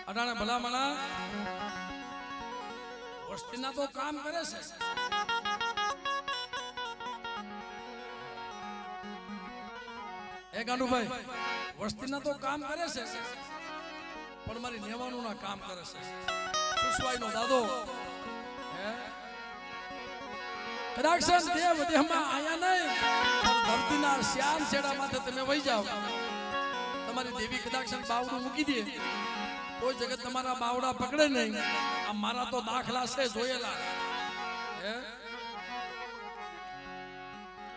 અટાણે ભલા મણા વસ્તીના તો કામ કરે છે. એ ગાંડુભાઈ વસ્તીના તો કામ કરે છે પણ મારી નેવાનું ના કામ કરે છે. સુસવાઈ નો દાદો કદાચ દેવ દેહમાં આયા નહીં ધરતીના શ્યામ છેડા માથે તમે વહી જાઓ. તમારી દેવી કદાચ બાવડું મૂકી દે કોઈ જગત તમારા બાવડા પકડે નહીં. આ મારા તો દાખલા છે જોયેલા.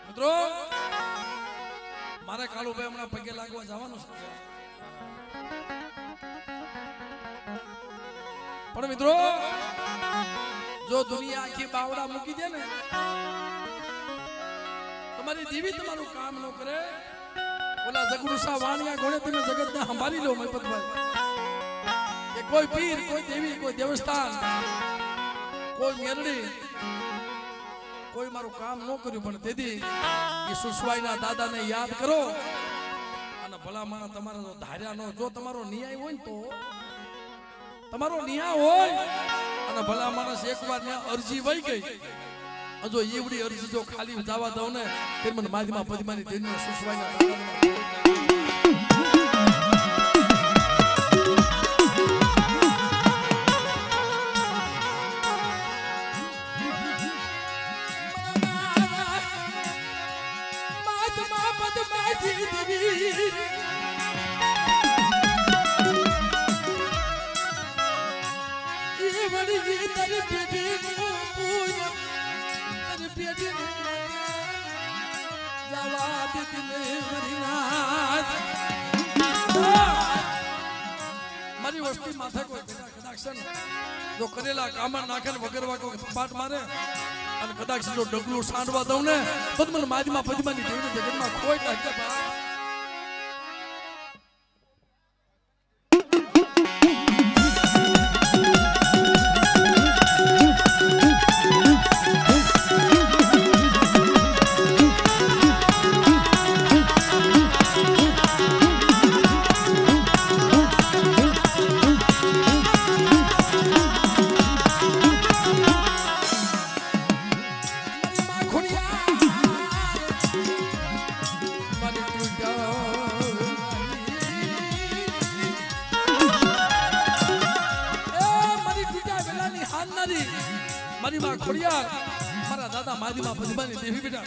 મિત્રો મારે કાળુભાઈ હમણાં પગે લાગવા જવાનું છે પણ મિત્રો જો દુનિયા આખી બાવડા મૂકી દે ને તમારી દેવી તમારું કામ ન કરે. ઓલા જગરુસા વાણિયા ગોળે તમે જગતને સંભાળી લો મહિપતભાઈ. કે કોઈ પીર કોઈ દેવી કોઈ દેવસ્થાન કોઈ મેરડી કોઈ મારું કામ ન કર્યું પણ તેથી એ સુસવાઈના દાદાને યાદ કરો અને ભલા માણસ તમારા તો ધાર્યા નો જો તમારો ન્યાય હોય ને તો તમારો ન્યાય હોય અને ભલા માણસ એકવાર ત્યાં અરજી વહી ગઈ જો એવડી અરજી જો ખાલી જવા દઉં ને તે મને માધીમાં પદ્માની દેવીને સુસવાઈના દાદાને મારી વસ્તી માથે કોઈ કદાચ જો કરેલા કામણ નાખે વગર વાગો પાટ મારે અને કદાચ જો ડગલું સાંડવા દઉં ને તો મને માદીમાં પદ્માની દેવીને જગતમાં કોઈ નાખે. મારી માં ખોડિયાર મારા દાદા માદીમાં પદ્માની દેવી બેટા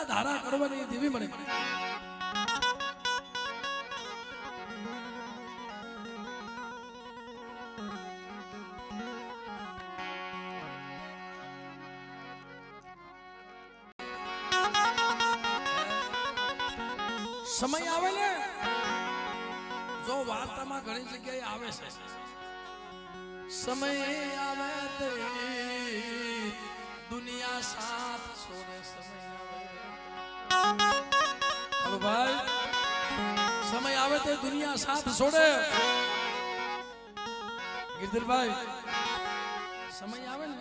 ધારા કરવાની દેવી મને સમય આવે ને જો વાર્તામાં ઘણી જગ્યાએ આવે છે સમય આવે તે દુનિયા સાથ છોડે. સમય હલો ભાઈ સમય આવે તે દુનિયા સાથ છોડે. ગિરધરભાઈ સમય આવે ને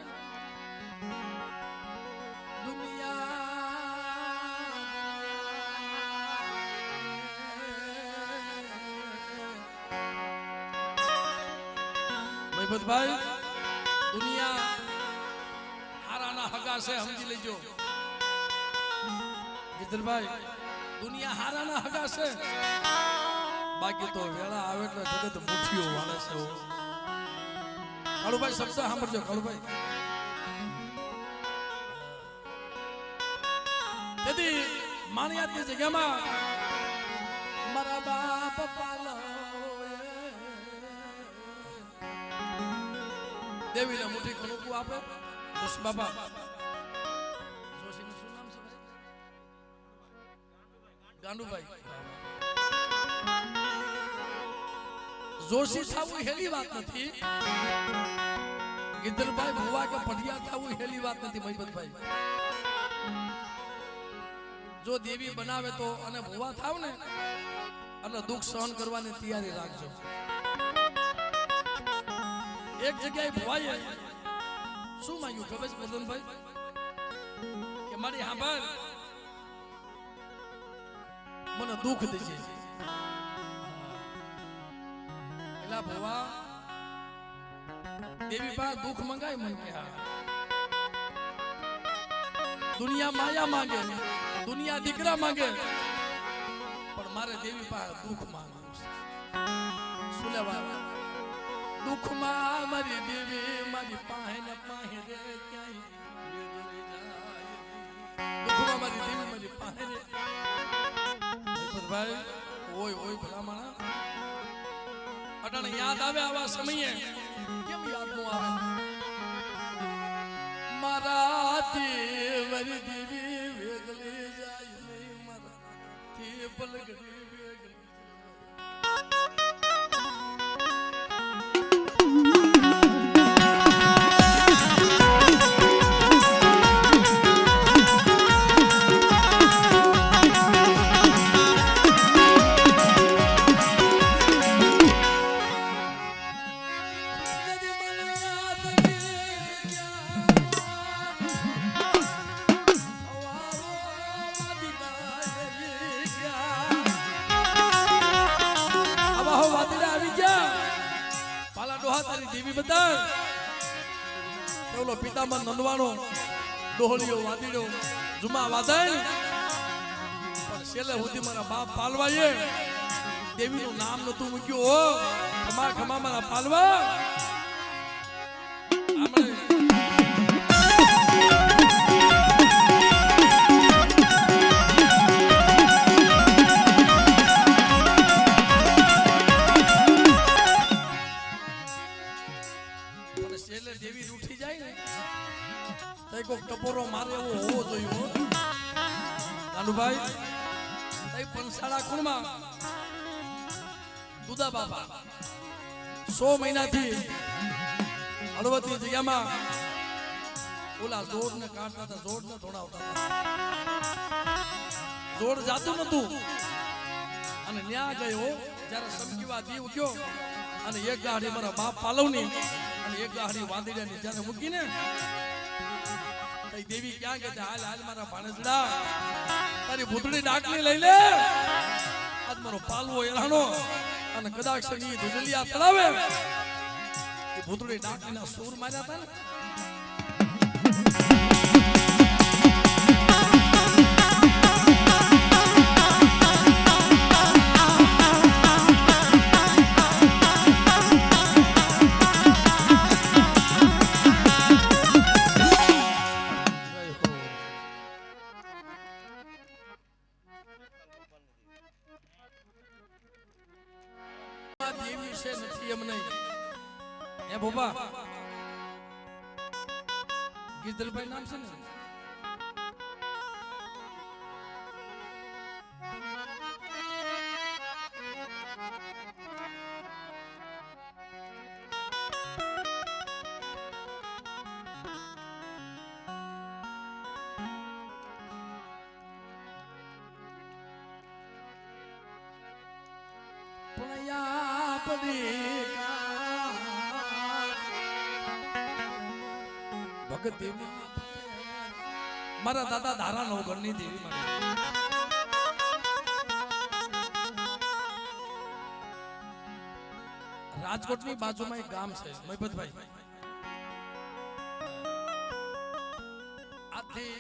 ભાઈ દુનિયા હારાના હગા છે સમજી લેજો. ગિરધરભાઈ દુનિયા હારાના હગા છે બાકી તો વેળા આવે એટલે જગત મુઠ્ઠીઓ વાળે છે. કાળુભાઈ શબ્દ સાંભળજો. કાળુભાઈ તેથી માણિયાતની જગ્યામાં મારા બાપ પાલો દેવીને મુઠ્ઠી કણુકું આપે. જોશી બાપા જોશીનું શું નામ છે ભાઈ? ગાંડુભાઈ જોશી થવું હેલી વાત નથી. ગિદ્દરભાઈ ભુવા કે પઢિયા થવું હેલી વાત નથી મહિપતભાઈ. જો દેવી બનાવે તો અને ભુવા થાવ ને એટલે દુઃખ સહન કરવાની તૈયારી રાખજો. એક જગ્યાએ ભુવાએ શું માંગ્યું ખબર છે ગોરધનભાઈ? કે મારી સાંભળ, મને દુઃખ દેજે. એલા ભુવા દેવી પાસે દુઃખ મંગાય મને કે હા. દુનિયા માયા માંગે, દુનિયા દીકરા માંગે, પણ મારે દેવી પાસે દુઃખ માંગવું છે. શું લેવા? દુઃખમાં મારી દેવી મારી પાસે ને પાસે રે ક્યાંય. દુઃખમાં મારી દેવી મારી પાસે રે. ભાઈ ઓય ઓય ભલા માણા અટાણે યાદ આવે આવા સમયે. કેમ યાદ નો આવે? મારા દેવરી દેવી વેગલી જાય નહીં, મારા થી પલગડી વેગલી. દેવી બતા પેલો પિતામાં નંદવાણો ડોહળીઓ વાદીડો જુમા વાદાય પણ છેલ્લે સુધી મારા બાપ પાલવાએ દેવીનું નામ નતું મૂક્યું. હો ખમા ખમા મારા પાલવા. દેવી ઉઠી જાય ને તો કોક ટપોરો મારે એવો હોવો જોઈએ. નાનુભાઈ તઈ પંસાળા કુળમાં દુદા બાપા 100 મહિનાથી હળવદની જગ્યામાં ઓલા જોડ ને કાઢતા હતા, જોડ ને ધોડાવતા હતા. જોડ જાતું નતું અને ન્યા ગયો જ્યારે સમકીવા દીવ ગયો અને એક ગાડી મારા બાપ પાલવની અને એક ગાડી વાંદીડાની જ્યારે મૂકીને તઈ દેવી ક્યાં કે હાલ હાલ મારા ભાણેજડા તારી ભૂતળી ડાકલી લઈ લે. આજ મારો પાલવો એરાણો અને કદાચ ની દુદલિયા તળાવે એ ભૂતળી ડાકલીના સૂર માર્યા હતા ને. ગિરધરભાઈ નામ છે ને? પણયા પડી ભગત દેવી મારા દાદા ધારા નવગણની દેવી રાજકોટની બાજુમાં એક ગામ છે મહિપતભાઈ. આજથી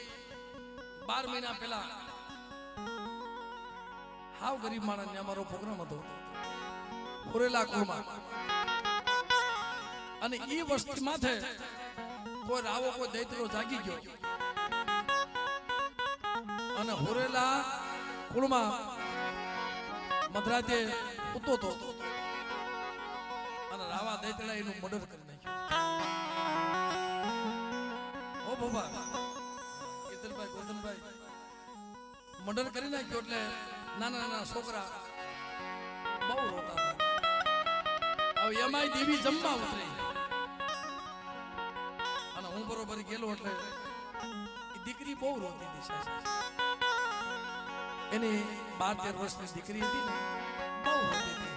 12 મહિના પહેલા હાવ ગરીબ માણસને અમારો પ્રોગ્રામ હતો પુરેલા કુળમાં અને એ વસ્તી માથે કોઈ રાવો કોઈ દૈત્યો જાગી ગયો અને હુરેલા કુળમાં મધરાતે ઉતો તો અને રાવા દૈતડા એનું મર્ડર કરી નાખ્યું. ઓ બાબા ગિરધરભાઈ ગોરધનભાઈ મર્ડર કરી નાખ્યો એટલે નાના નાના છોકરા હવે એમાંય દેવી જમવા ઉતરી અને હું બરોબર ગયેલો એટલે એ દીકરી બહુ રોતી હતી સાહેબ. એની 12-13 વર્ષની દીકરી હતી ને બહુ રોતી હતી.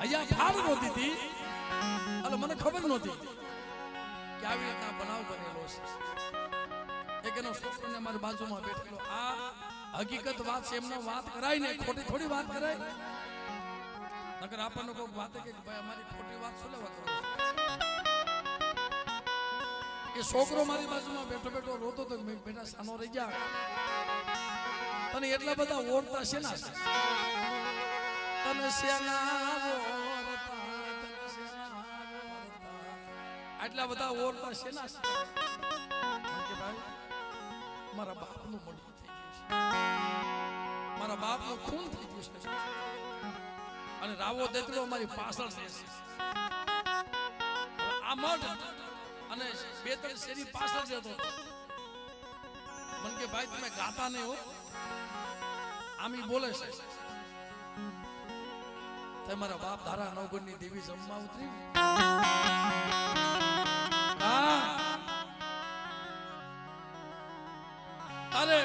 અહીંયા ફાડ રોતી હતી એટલે મને ખબર નહોતી કે આવી રીતના બનાવ બનેલો છે. એક એનો છોકરોને મારી બાજુમાં બેઠેલો. આ હકીકત વાત છે, એમનો વાત કરાય ને ખોટી થોડી વાત કરાય. નકર આપણને કોઈ વાત કે ભાઈ અમારી ખોટી વાત શું લેવા કરો. એ છોકરો મારી બાજુમાં બેઠો બેઠો રોતો તો મેં બેટા સાનો રહી જા, તને એટલા બધા ઓળતા છે ના તને આટલા બધા ઓળતા છે ના કે ભાઈ મારા બાપનું મોઢું થઈ ગયું છે, મારા બાપનું ખૂન થઈ ગયું છે અને રાવો દેતરો મારી પાછળ છે. આ મઢ અને 2-3 શેરી પાછળ જતો મને કે ભાઈ તમે ગાતા નહીં હો, આમી બોલે છે. તમારા બાપ ધારા નવગણની દેવી જમવા ઉતરી. અરે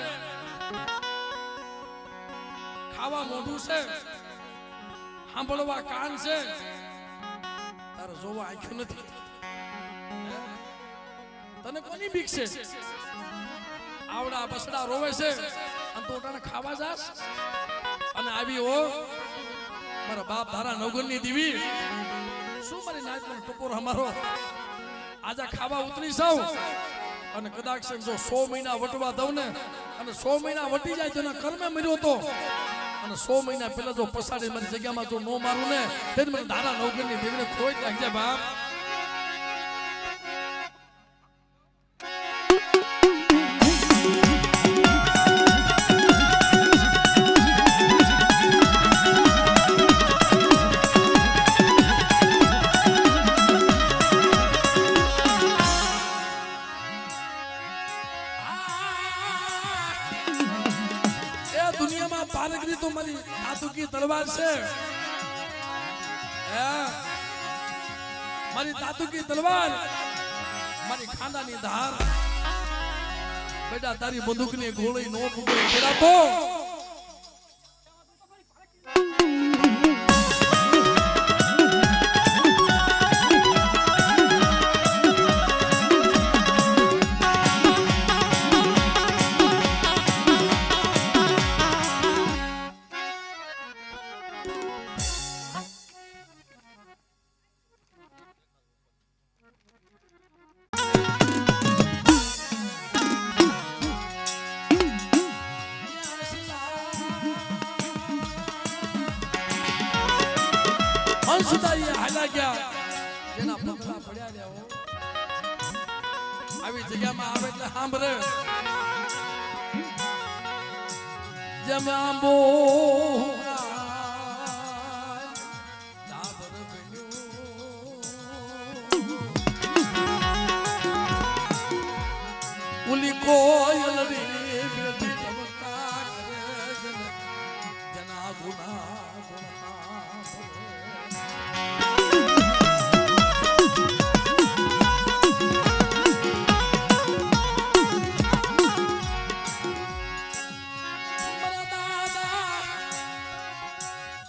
ખાવા મોઢું છે, સાંભળવા કાન છે, તારે જોવા આંખ્યું નથી. તને કોની બીક છે? આવડા બસડા રોવે છે અને તું તને ખાવા જાસ અને આવી હો મારા બાપ ધારા નવગણની દેવી શું મારી નાચનો ટકોર અમારો આજે ખાવા ઉતરી સૌ અને કદાચ જો 100 મહિના વટવા દઉં ને અને 100 મહિના વટી જાય તો એના કર્મે મર્યો તો અને 100 મહિના પહેલા જો પસાડી મારી જગ્યામાં જો નો મારું ને તે મને ધારા નવગણની દેવીને ખોઈ નાખજે બાપ. પારગરી તો મારી તાતુકી તલવાર છે, મારી તાતુકી તલવાર, મારી ખાંડાની ધાર. બેટા તારી બંદૂકની ગોળી નો ફૂગે ફેરાતો જેના પગલા પડ્યા રહ્યા આવી જગ્યામાં આવે એટલે સાંભળે જેમ આંબો ઉલી કોયલ રી બેઠી ચમત્કાર કરે જના ગુના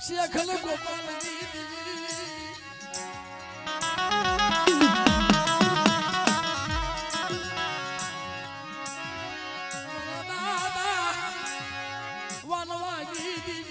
શેખલ ગોપાલજી દાદા વનવાજી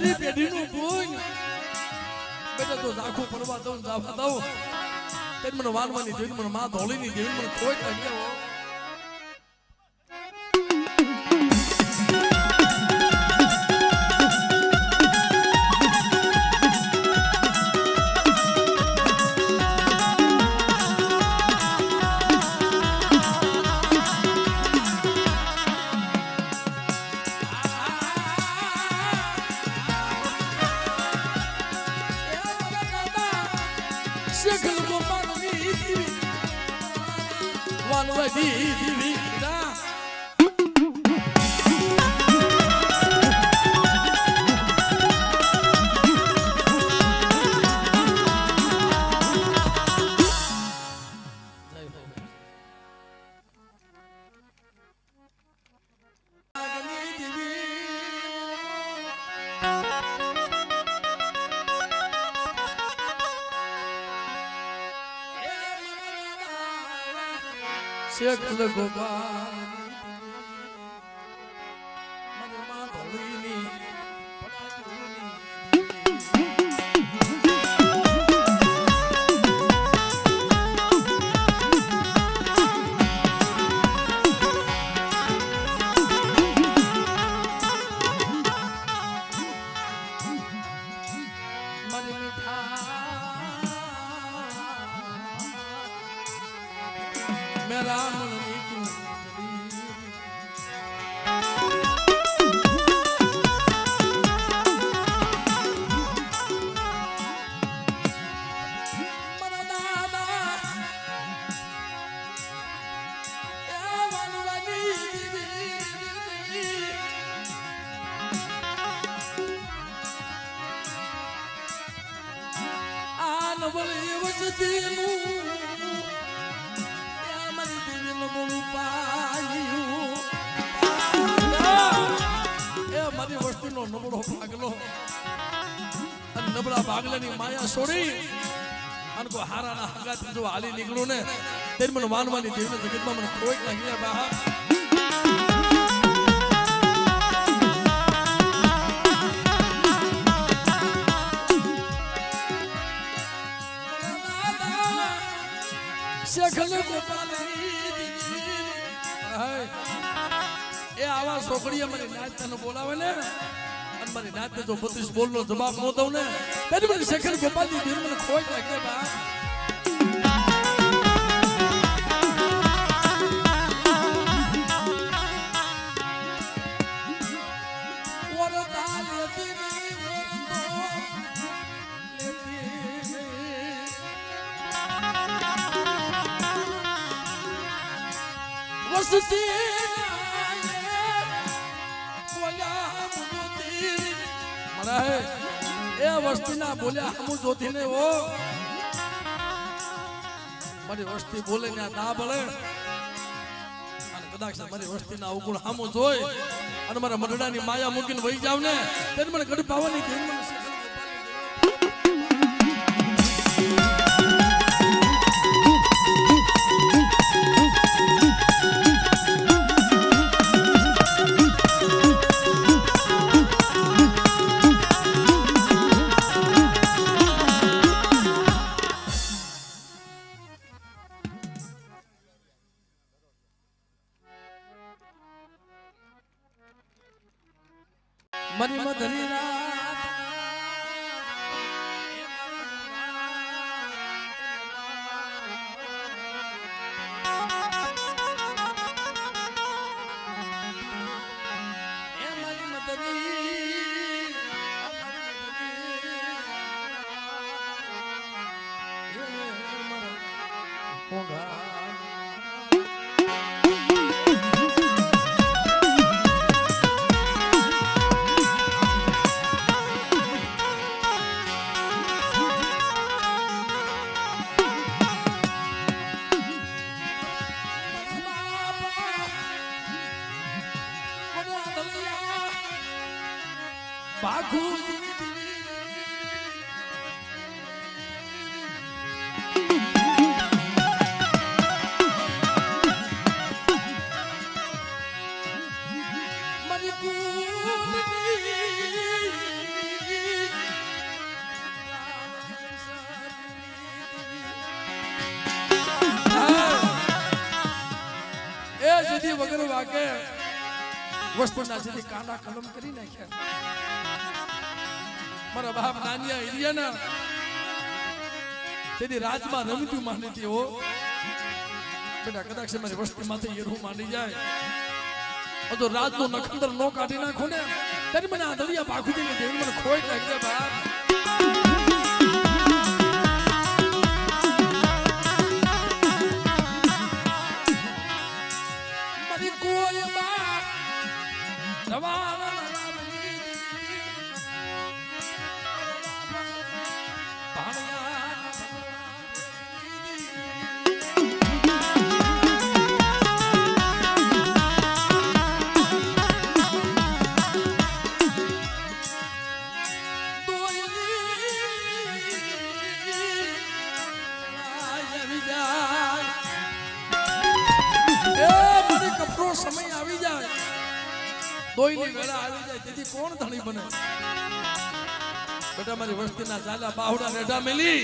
તારી પેઢીનું પૂન બેટા તો ઝાખું પડવા દઉં જાવા દઉં તે મને વાનવાની દેવી મને માં ધોળીની દેવી મને કોઈ કાઢ્યા હો શેખ ગોપાલ મને માં ધોળીની નબળો ભાગલો અને નબળા ભાગલાની માયા છોડી અને કો હારાના હંગાથી જો હાલી નીકળું ને તેરી મને માનવાની દેવને જગતમાં મને કોઈ નહીં બહાર એ આવા છોકરીએ મારી નાચ તને બોલાવે ને અને મારી નાચ જો 32 બોલનો જવાબ ન દઉં ને ત્યારે મને શેખર ગોપાલની દિલ મને ખોટ લાગે બા એ વસ્તી ના બોલ્યા હમુ જોતી ને ઓ મારી વસ્તી બોલે ને ના બળે અને કદાચ મારી વસ્તી ના અવગુણ હમુ જોઈ અને મારા મરડાની માયા મૂકીને વહી જાવ ને તેને મને કડી પાવાની દેન મને મની મધરી રાત એ મની મધરી હોગા દી વગર વાગે વસ્તુના જેથી કાંડા કલમ કરી નાખ્યા મારા બાપ નાનિયા હિરિયાના તેથી રાજમાં રમતું માનીતી હો બેટા કદાચ મારી વસ્તીમાંથી હીરું માની જાય તો રાજનો નખંદર નો કાઢી નાખો ને ત્યારે મને આ દળિયા બાખુજીને દેવી મને ખોઈ નાખજે બાપ મારી કોઈ બાપ નવાના સમય આવી જાય દોઈની વેળા આવી જાય તેથી કોણ ધણી બને બેટા મારી વસ્તીના ચાલા બાવડા રેઢા મેલી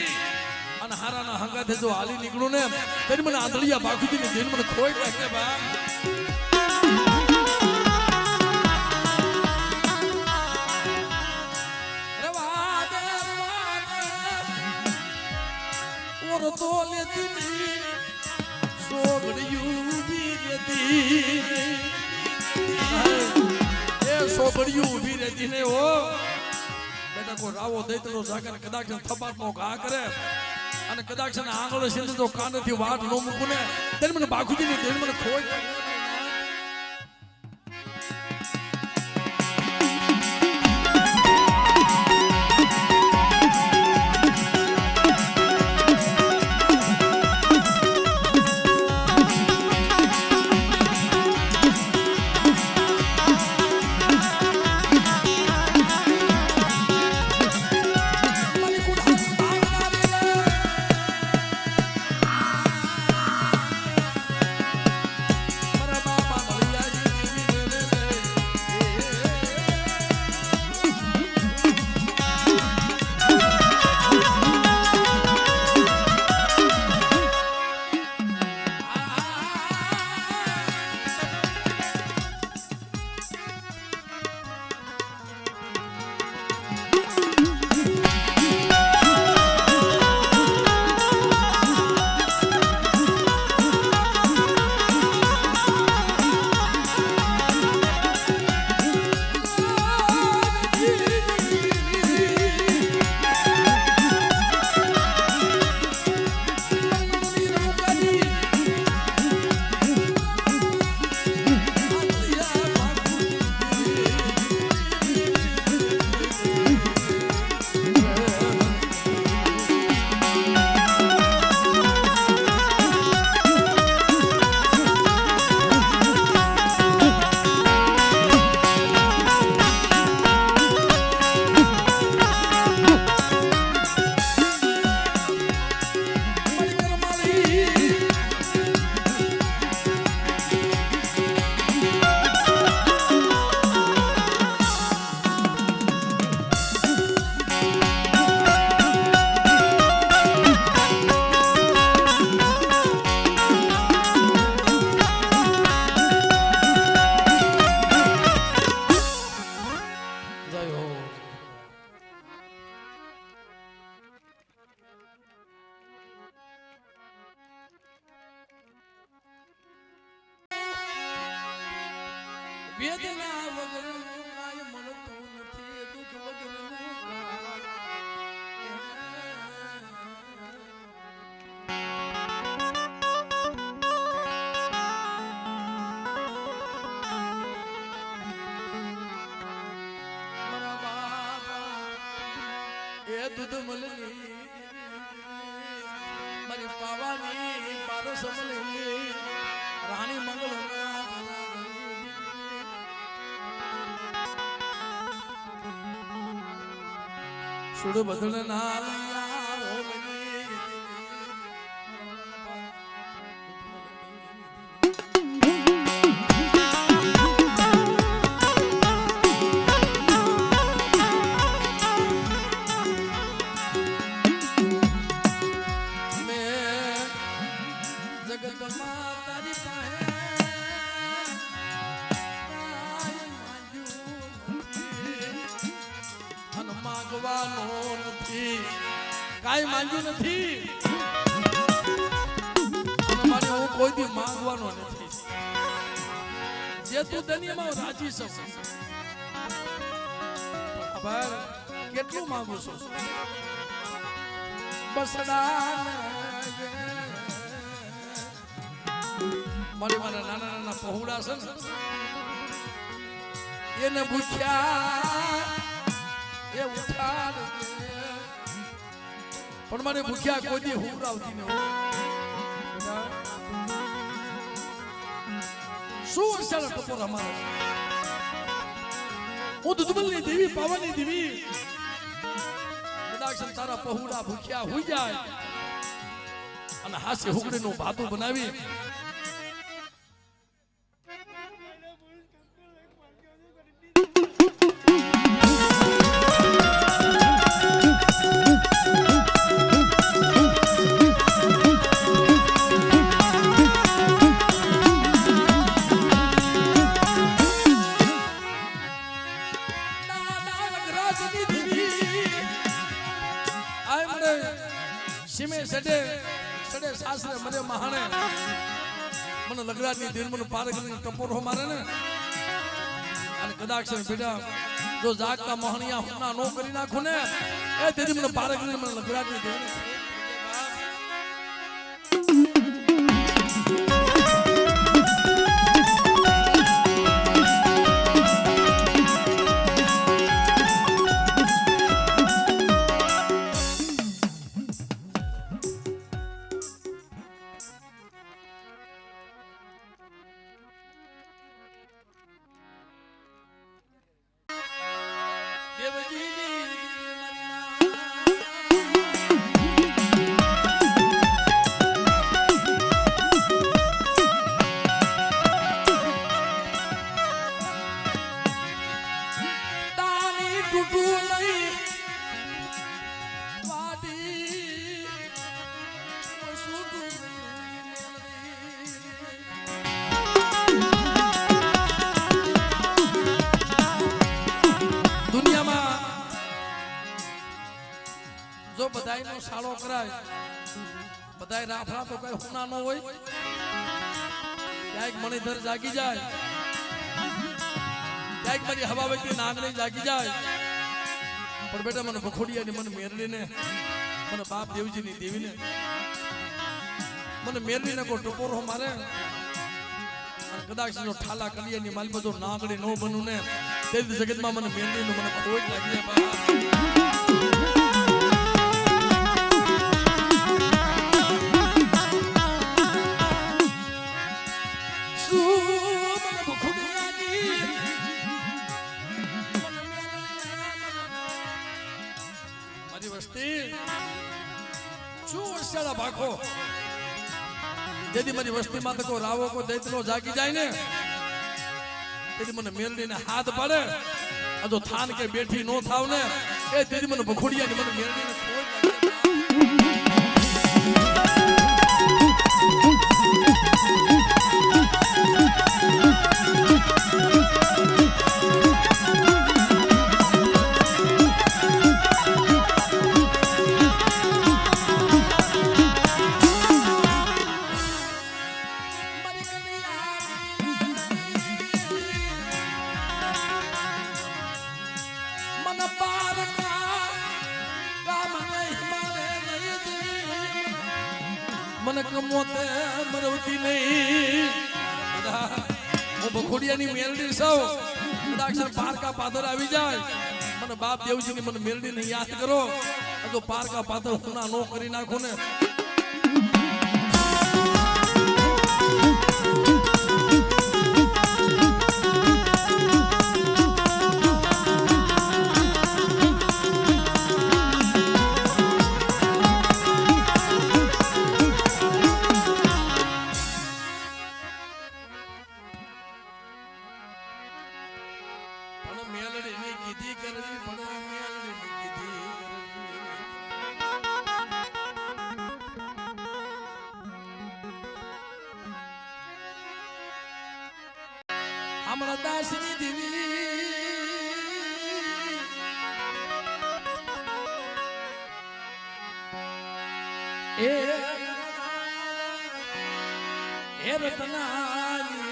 અને હારાના હંગાથે જો હાલી નીકળું ને તેની મને આંધળિયા બાખુજી ને જેને મને ખોઈ નાખે બા ઓર તો લેતી સોગડિયું એ સોગડિયું ઊભી રહેતી ને ઓ બેટા કોઈ રાવો દૈતનો જાગર કદાચ થપાટનો ઘા કરે અને કદાચ આંગળો સિંધ જો કાનથી વાટ ન મૂકું ને તેને મને બાખુજીની દેવી મને ખોઈ વેદના વગરનું કાય મળતું નથી દુઃખ વગરનું મારા બાબા એ દૂધ મળની મારી પાવાની પારસ મળની રાણી મંગળ સુડ બદલ ના લૈયા મેં જગત માં તારી પાસે કાઈ માંગ્યું નથી તમારે હું કોઈ દી માંગવાનો નથી જે તું દુનિયામાં રાજી છું ખબર કેટલું માંગુ છું બસડા મારા નાના નાના પહોળા છે ને એને ભૂખ્યા એ ઉઠાડ પણ મને ભૂખ્યા કોઈ દી હુંર આવતી ન શું અસર ટપોર અમારો હું દુદબલની દેવી પાવાની દેવી કદાચ તારા પહોળા ભૂખ્યા હોઈ જાય અને હાસ્ય હુગડીનું ભાતું બનાવી મને મહાણે મને લગડાની દિલ મને પાર કરીને ટપોરો મારે ને અને કદાચ બેટા જો જાગતા મહણિયા હુના નો કરી નાખું ને એ તેથી મને પાર કરીને મને લગડાની દિલ બધાયનો સાળો કરાય બધાય રાફડા તો કઈ હુના ન હોય ક્યાંક મણિધર જાગી જાય ક્યાંક મારી હવા વગી નાગણી જાગી જાય પણ બેટા મને ભખોડિયાની મને મેરડીને મને બાપ દેવજીની દેવીને મને મેરડીને કોઈ ટપોરો મારે કદાચ જો ઠાલા કલિયાની માલ બધો નાગણી નો બનું ને તે જગતમાં મને મેરડીનું મને કોઈ જ લાગી જાય ભાખો જેથી મારી વસ્તીમાં તો કોઈ રાવો કોઈ દૈતનો જાગી જાય ને તેથી મને મેરડીને હાથ પડે જો થાન કે બેઠી નો થાવ ને એ તેથી મને ભખોડિયાની મને મેરડીને મને કમોતે મરવતી નહીં હું ભખોડિયાની મેલડી સૌ કદાચ પારકા પાદર આવી જાય મને બાપ દેવજીની મને મેલડીને યાદ કરો જો પારકા પાદર હુના નો કરી નાખો ને હમણાં દાસની દેવી એ રતનાની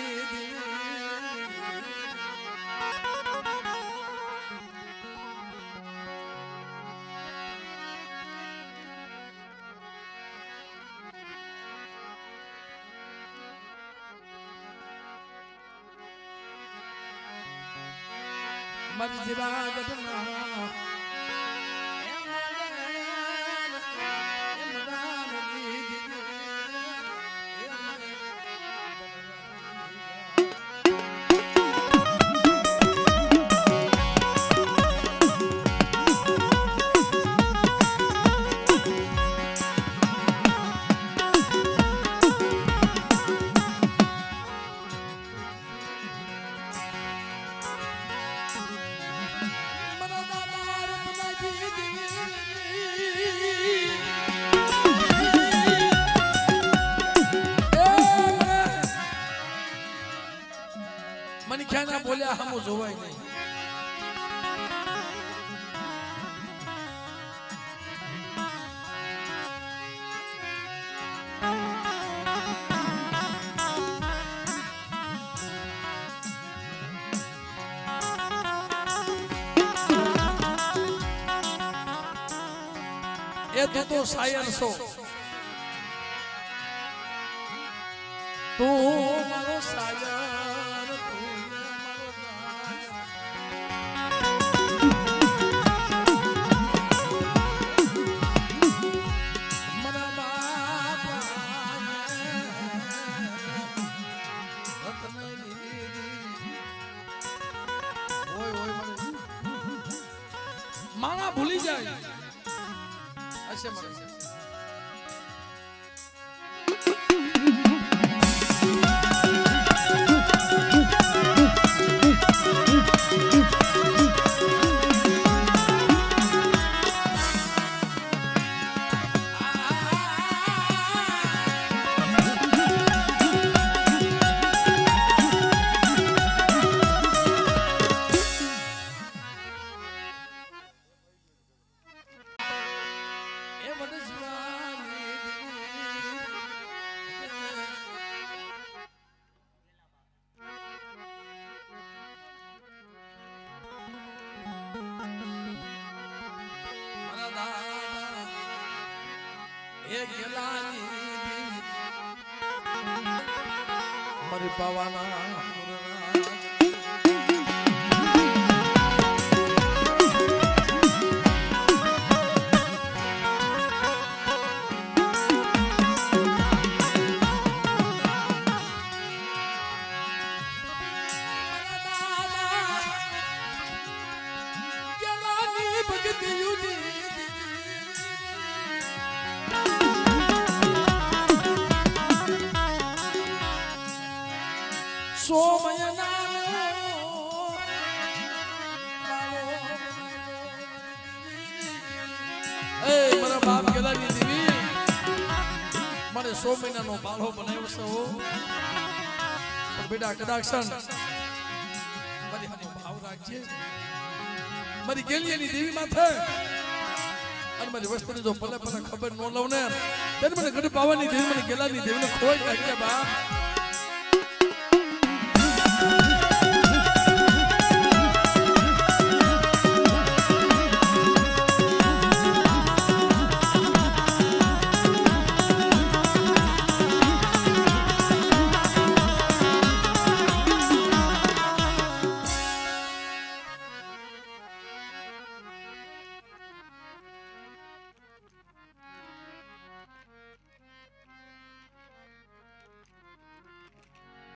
મારી જરા ગઢના મનખ્યાના બોલ્યા હમું જોવાય નહીં. એ તું તો શાયર છો, તું મારો શાયર, તું મારો મારા બાપા માણા ભૂલી જાય હશે મને. મારી પાવાના બાપ ગેલાની દેવી મને 100 મહિનાનો બાળો બનાવ્યો છે. પણ બેટા કદાચ મારી હાનો ભાવ રાખજે મારી ગેલિયાની દેવી માથે. અને મારી વસ્તુની જો ભલે ભલે ખબર ન લઉં ને ત્યારે મને ગઢ પાવાની દેવી મને ગેલાની દેવીને ખોઈ નાખજે બાપ.